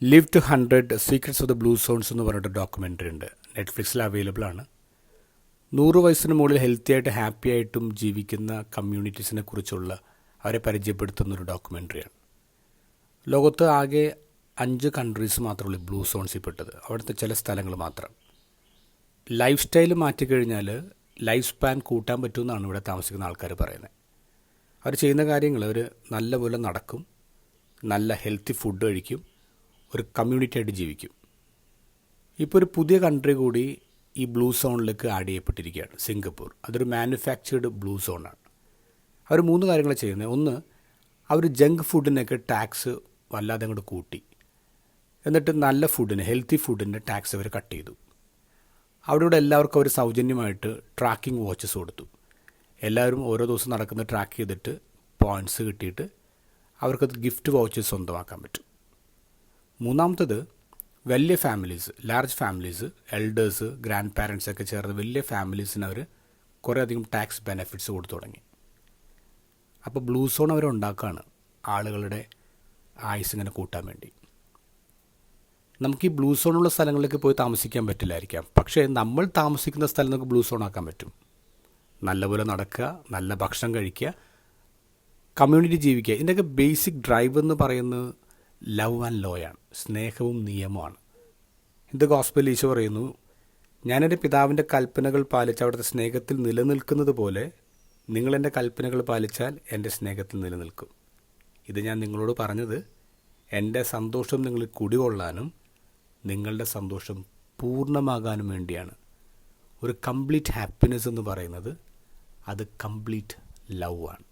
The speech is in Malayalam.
Live to 100 secrets of the blue zones എന്ന് പറഞ്ഞിട്ട് ഡോക്യുമെൻ്ററി ഉണ്ട്. നെറ്റ്ഫ്ലിക്സിൽ അവൈലബിൾ ആണ്. 100 വയസ്സിന് മുകളിൽ ഹെൽത്തി ആയിട്ട് ഹാപ്പി ആയിട്ടും ജീവിക്കുന്ന കമ്മ്യൂണിറ്റീസിനെ കുറിച്ചുള്ള അവരെ പരിചയപ്പെടുത്തുന്നൊരു ഡോക്യുമെൻ്ററിയാണ്. ലോകത്ത് ആകെ 5 കൺട്രീസ് മാത്രമുള്ളൂ ബ്ലൂ സോൺസിൽ പെട്ടത്. അവിടുത്തെ ചില സ്ഥലങ്ങൾ മാത്രം. ലൈഫ് സ്റ്റൈൽ മാറ്റിക്കഴിഞ്ഞാൽ ലൈഫ് സ്പാൻ കൂട്ടാൻ പറ്റുമെന്നാണ് ഇവിടെ താമസിക്കുന്ന ആൾക്കാർ പറയുന്നത്. അവർ ചെയ്യുന്ന കാര്യങ്ങൾ അവർ നല്ലപോലെ നടക്കും, നല്ല ഹെൽത്തി ഫുഡ് കഴിക്കും, ഒരു കമ്മ്യൂണിറ്റി ആയിട്ട് ജീവിക്കും. ഇപ്പോൾ ഒരു പുതിയ കൺട്രി കൂടി ഈ ബ്ലൂ സോണിലേക്ക് ആഡ് ചെയ്യപ്പെട്ടിരിക്കുകയാണ്, സിംഗപ്പൂർ. അതൊരു മാനുഫാക്ചേർഡ് ബ്ലൂ സോണാണ്. അവർ 3 കാര്യങ്ങൾ ചെയ്യുന്നത്. ഒന്ന്, അവർ ജങ്ക് ഫുഡിനൊക്കെ ടാക്സ് വല്ലാതെ അങ്ങോട്ട് കൂട്ടി. എന്നിട്ട് നല്ല ഫുഡിന്, ഹെൽത്തി ഫുഡിൻ്റെ ടാക്സ് അവർ കട്ട് ചെയ്തു. അവിടെ എല്ലാവർക്കും അവർ സൗജന്യമായിട്ട് ട്രാക്കിംഗ് വാച്ചസ് കൊടുത്തു. എല്ലാവരും ഓരോ ദിവസം നടക്കുന്ന ട്രാക്ക് ചെയ്തിട്ട് പോയിൻറ്റ്സ് കിട്ടിയിട്ട് അവർക്കത് ഗിഫ്റ്റ് വൗച്ചേഴ്സ് സ്വന്തമാക്കാൻ പറ്റും. മൂന്നാമത്തത്, വലിയ families, large families, elders, grand parents ഒക്കെ ചേർന്ന് വലിയ ഫാമിലീസിന് അവർ കുറേ അധികം ടാക്സ് ബെനിഫിറ്റ്സ് കൊടുത്തു തുടങ്ങി. അപ്പോൾ ബ്ലൂ സോൺ അവർ ഉണ്ടാക്കുകയാണ് ആളുകളുടെ ആയുസ് ഇങ്ങനെ കൂട്ടാൻ വേണ്ടി. നമുക്ക് ഈ ബ്ലൂ സോണുള്ള സ്ഥലങ്ങളിലേക്ക് പോയി താമസിക്കാൻ പറ്റില്ലായിരിക്കാം, പക്ഷേ നമ്മൾ താമസിക്കുന്ന സ്ഥലം നമുക്ക് ബ്ലൂ സോൺ ആക്കാൻ പറ്റും. നല്ലപോലെ നടക്കുക, നല്ല ഭക്ഷണം കഴിക്കുക, കമ്മ്യൂണിറ്റി ജീവിക്കുക. ഇതിൻ്റെയൊക്കെ ബേസിക് ഡ്രൈവ് എന്ന് പറയുന്നത് ലവ് ആൻഡ് ലോയാണ്, സ്നേഹവും നിയമമാണ്. ഇത് ഗോസ്പൽ ഈശോ പറയുന്നു, ഞാനെൻ്റെ പിതാവിൻ്റെ കൽപ്പനകൾ പാലിച്ച് അവിടുത്തെ സ്നേഹത്തിൽ നിലനിൽക്കുന്നത് പോലെ നിങ്ങളെൻ്റെ കൽപ്പനകൾ പാലിച്ചാൽ എൻ്റെ സ്നേഹത്തിൽ നിലനിൽക്കും. ഇത് ഞാൻ നിങ്ങളോട് പറഞ്ഞത് എൻ്റെ സന്തോഷം നിങ്ങളിൽ കുടികൊള്ളാനും നിങ്ങളുടെ സന്തോഷം പൂർണ്ണമാകാനും വേണ്ടിയാണ്. ഒരു കംപ്ലീറ്റ് ഹാപ്പിനെസ് എന്ന് പറയുന്നത് അത് കംപ്ലീറ്റ് ലവ് ആണ്.